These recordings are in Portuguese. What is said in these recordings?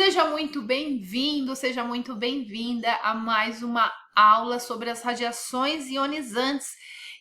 Seja muito bem-vindo, seja muito bem-vinda a mais uma aula sobre as radiações ionizantes.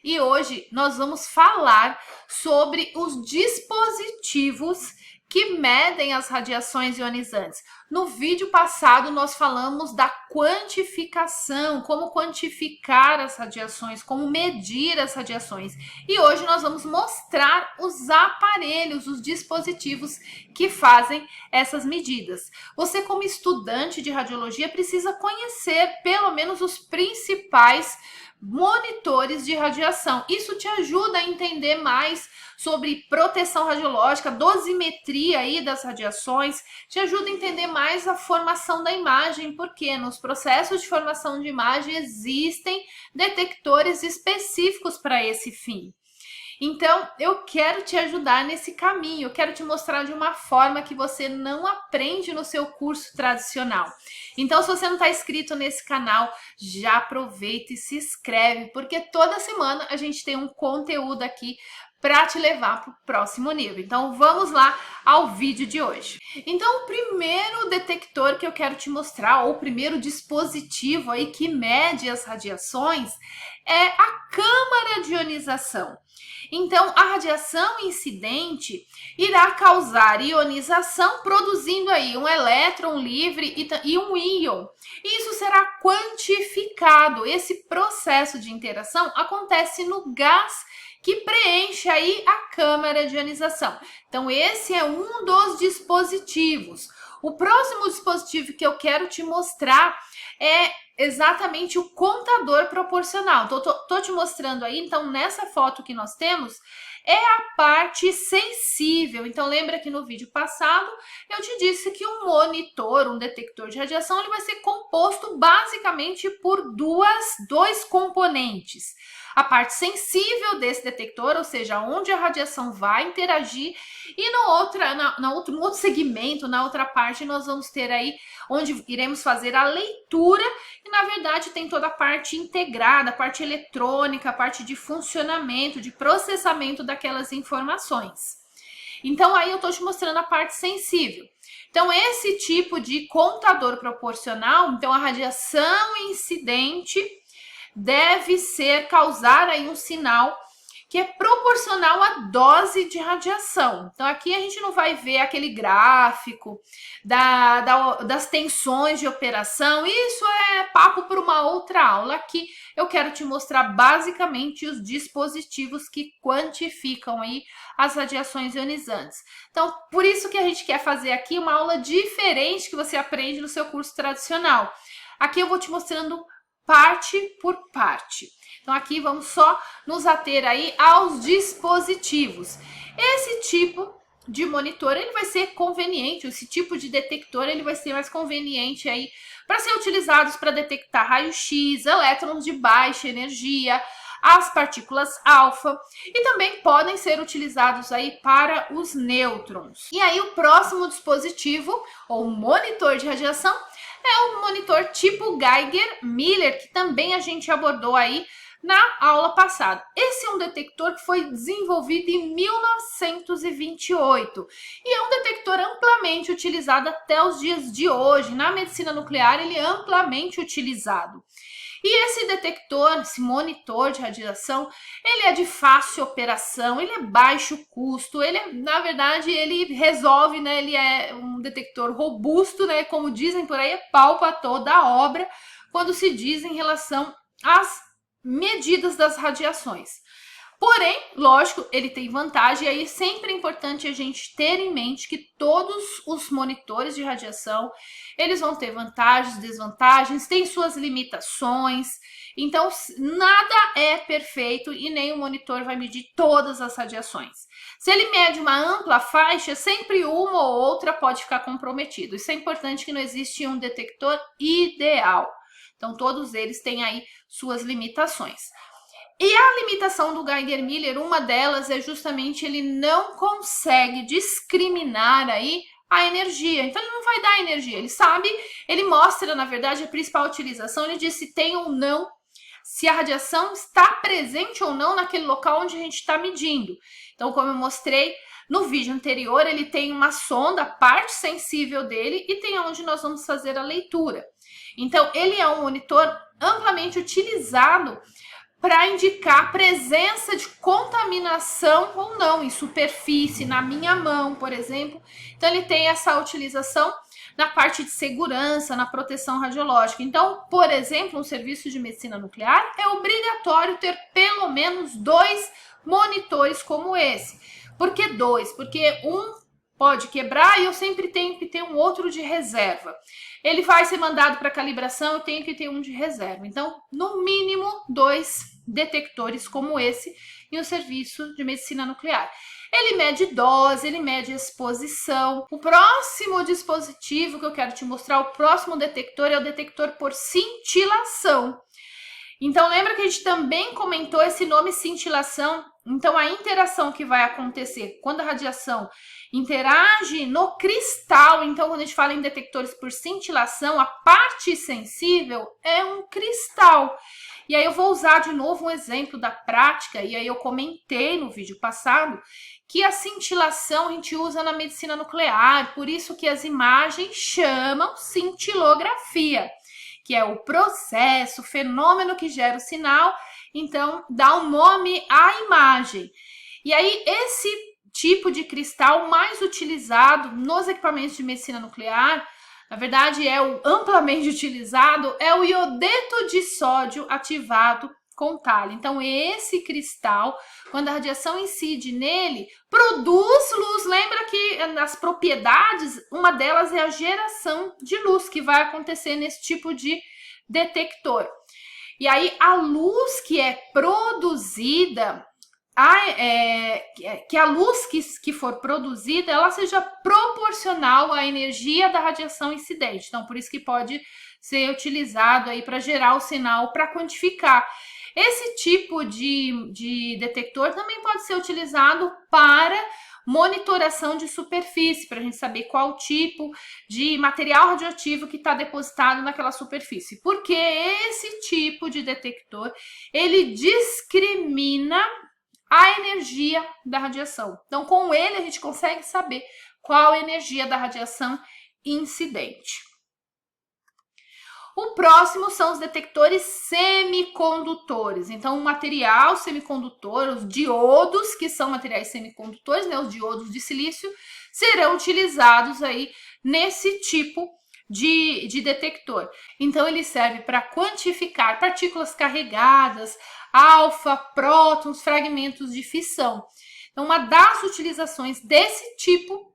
E hoje nós vamos falar sobre os dispositivos que medem as radiações ionizantes. No vídeo passado nós falamos da quantificação, como quantificar as radiações, como medir as radiações. E hoje nós vamos mostrar os aparelhos, os dispositivos que fazem essas medidas. Você, como estudante de radiologia, precisa conhecer pelo menos os principais monitores de radiação. Isso te ajuda a entender mais sobre proteção radiológica, dosimetria aí das radiações, te ajuda a entender mais a formação da imagem, porque nos processos de formação de imagem existem detectores específicos para esse fim. Então, eu quero te ajudar nesse caminho, eu quero te mostrar de uma forma que você não aprende no seu curso tradicional. Então, se você não está inscrito nesse canal, já aproveita e se inscreve, porque toda semana a gente tem um conteúdo aqui para te levar para o próximo nível. Então, vamos lá ao vídeo de hoje. Então, o primeiro detector que eu quero te mostrar, ou o primeiro dispositivo aí que mede as radiações, é a câmara de ionização. Então, a radiação incidente irá causar ionização, produzindo aí um elétron livre e um íon. Isso será quantificado. Esse processo de interação acontece no gás que preenche aí a câmara de ionização. Então, esse é um dos dispositivos. O próximo dispositivo que eu quero te mostrar é exatamente o contador proporcional. Tô te mostrando aí, então, nessa foto que nós temos, é a parte sensível. Então, lembra que no vídeo passado eu te disse que um monitor, um detector de radiação, ele vai ser composto basicamente por dois componentes. A parte sensível desse detector, ou seja, onde a radiação vai interagir, e no outro segmento, na outra parte, nós vamos ter aí onde iremos fazer a leitura, e na verdade tem toda a parte integrada, a parte eletrônica, a parte de funcionamento, de processamento daquelas informações. Então aí eu estou te mostrando a parte sensível. Então esse tipo de contador proporcional, então a radiação incidente deve causar aí um sinal que é proporcional à dose de radiação. Então, aqui a gente não vai ver aquele gráfico das tensões de operação. Isso é papo para uma outra aula. Aqui eu quero te mostrar basicamente os dispositivos que quantificam aí as radiações ionizantes. Então, por isso que a gente quer fazer aqui uma aula diferente que você aprende no seu curso tradicional. Aqui eu vou te mostrando parte por parte. Então, aqui vamos só nos ater aí aos dispositivos. Esse tipo de monitor, ele vai ser conveniente, esse tipo de detector, ele vai ser mais conveniente aí para ser utilizados para detectar raio-x, elétrons de baixa energia, as partículas alfa, e também podem ser utilizados aí para os nêutrons. E aí o próximo dispositivo, ou monitor de radiação, é o monitor tipo Geiger-Miller, que também a gente abordou aí na aula passada. Esse é um detector que foi desenvolvido em 1928 e é um detector amplamente utilizado até os dias de hoje. Na medicina nuclear, ele é amplamente utilizado. E esse detector, esse monitor de radiação, ele é de fácil operação, ele é baixo custo, na verdade, ele resolve, né? Ele é um detector robusto, né? Como dizem por aí, é pau para toda a obra quando se diz em relação às medidas das radiações. Porém, lógico, ele tem vantagem, e aí sempre é importante a gente ter em mente que todos os monitores de radiação, eles vão ter vantagens, desvantagens, têm suas limitações, então nada é perfeito e nem o monitor vai medir todas as radiações. Se ele mede uma ampla faixa, sempre uma ou outra pode ficar comprometido. Isso é importante, que não existe um detector ideal. Então, todos eles têm aí suas limitações. E a limitação do Geiger-Miller, uma delas é justamente ele não consegue discriminar aí a energia. Então, ele não vai dar energia. Ele sabe, ele mostra, na verdade, a principal utilização. Ele diz se tem ou não, se a radiação está presente ou não naquele local onde a gente está medindo. Então, como eu mostrei, No vídeo anterior, ele tem uma sonda, a parte sensível dele, e tem onde nós vamos fazer a leitura. Então, ele é um monitor amplamente utilizado para indicar presença de contaminação ou não em superfície, na minha mão, por exemplo. Então, ele tem essa utilização na parte de segurança, na proteção radiológica. Então, por exemplo, um serviço de medicina nuclear é obrigatório ter pelo menos 2 monitores como esse. Por que 2? Porque um pode quebrar e eu sempre tenho que ter um outro de reserva. Ele vai ser mandado para calibração, eu tenho que ter um de reserva. Então, no mínimo, 2 detectores como esse em um serviço de medicina nuclear. Ele mede dose, ele mede exposição. O próximo dispositivo que eu quero te mostrar, o próximo detector, é o detector por cintilação. Então, lembra que a gente também comentou esse nome cintilação? Então, a interação que vai acontecer quando a radiação interage no cristal. Então, quando a gente fala em detectores por cintilação, a parte sensível é um cristal. E aí eu vou usar de novo um exemplo da prática, e aí eu comentei no vídeo passado que a cintilação a gente usa na medicina nuclear, por isso que as imagens chamam cintilografia, que é o processo, o fenômeno que gera o sinal, então dá um nome à imagem. E aí esse tipo de cristal mais utilizado nos equipamentos de medicina nuclear, na verdade é o amplamente utilizado, é o iodeto de sódio ativado com talho. Então esse cristal, quando a radiação incide nele, produz luz. Lembra que as propriedades, uma delas é a geração de luz que vai acontecer nesse tipo de detector. E aí a luz que é produzida, que a luz que for produzida, ela seja proporcional à energia da radiação incidente. Então, por isso que pode ser utilizado aí para gerar o sinal, para quantificar. Esse tipo de detector também pode ser utilizado para monitoração de superfície, para a gente saber qual tipo de material radioativo que está depositado naquela superfície. Porque esse tipo de detector, ele discrimina a energia da radiação. Então, com ele, a gente consegue saber qual a energia da radiação incidente. O próximo são os detectores semicondutores. Então, o material semicondutor, os diodos, que são materiais semicondutores, né, os diodos de silício, serão utilizados aí nesse tipo de detector. Então, ele serve para quantificar partículas carregadas, alfa, prótons, fragmentos de fissão. Então, uma das utilizações desse tipo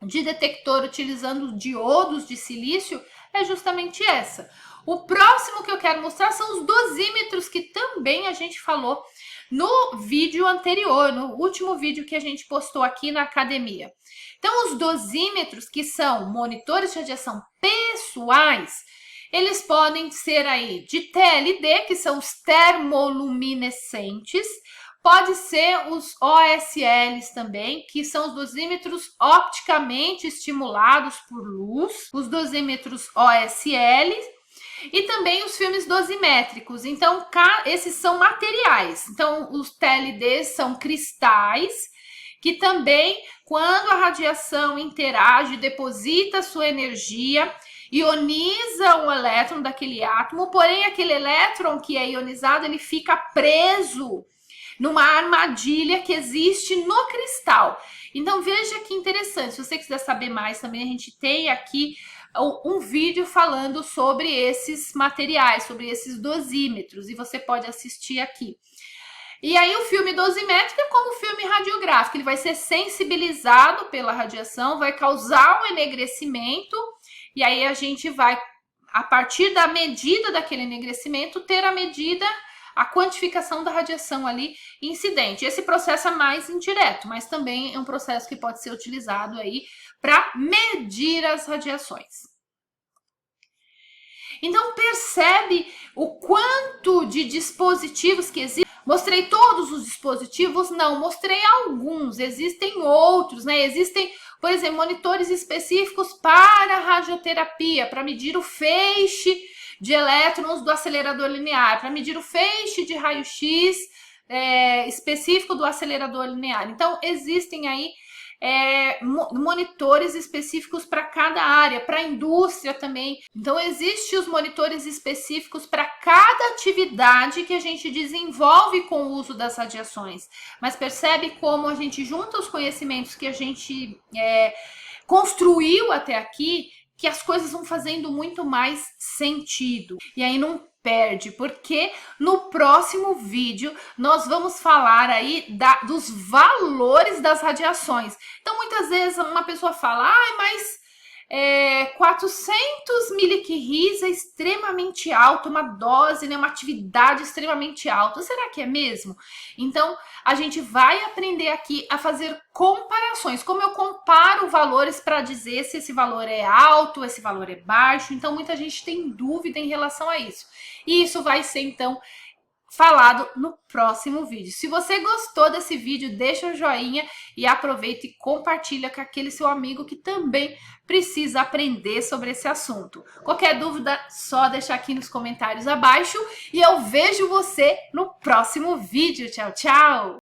de detector utilizando diodos de silício é justamente essa. O próximo que eu quero mostrar são os dosímetros, que também a gente falou no vídeo anterior, no último vídeo que a gente postou aqui na academia. Então, os dosímetros, que são monitores de radiação pessoais, eles podem ser aí de TLD, que são os termoluminescentes, pode ser os OSLs também, que são os dosímetros opticamente estimulados por luz, os dosímetros OSL, e também os filmes dosimétricos. Então, esses são materiais. Então, os TLDs são cristais, que também, quando a radiação interage, deposita sua energia, ioniza um elétron daquele átomo, porém aquele elétron que é ionizado, ele fica preso numa armadilha que existe no cristal. Então veja que interessante, se você quiser saber mais também, a gente tem aqui um vídeo falando sobre esses materiais, sobre esses dosímetros, e você pode assistir aqui. E aí o filme dosimétrico é como o filme radiográfico, ele vai ser sensibilizado pela radiação, vai causar um enegrecimento, e aí a gente vai, a partir da medida daquele enegrecimento, ter a quantificação da radiação ali incidente. Esse processo é mais indireto, mas também é um processo que pode ser utilizado aí para medir as radiações. Então percebe o quanto de dispositivos que existem. Mostrei todos os dispositivos? Não, mostrei alguns, existem outros, né? Existem, por exemplo, monitores específicos para radioterapia, para medir o feixe de elétrons do acelerador linear, para medir o feixe de raio-x específico do acelerador linear. Então, existem aí monitores específicos para cada área, para a indústria também. Então, existem os monitores específicos para cada atividade que a gente desenvolve com o uso das radiações. Mas percebe como a gente junta os conhecimentos que a gente construiu até aqui, que as coisas vão fazendo muito mais sentido. E aí não perde, porque no próximo vídeo nós vamos falar aí dos valores das radiações. Então, muitas vezes uma pessoa fala, mas 400 miliquirris é extremamente alto, uma dose, né, uma atividade extremamente alta. Será que é mesmo? Então, a gente vai aprender aqui a fazer comparações. Como eu comparo valores para dizer se esse valor é alto, esse valor é baixo. Então, muita gente tem dúvida em relação a isso. E isso vai ser, então, falado no próximo vídeo. Se você gostou desse vídeo, deixa um joinha e aproveita e compartilha com aquele seu amigo que também precisa aprender sobre esse assunto. Qualquer dúvida, só deixar aqui nos comentários abaixo e eu vejo você no próximo vídeo. Tchau, tchau!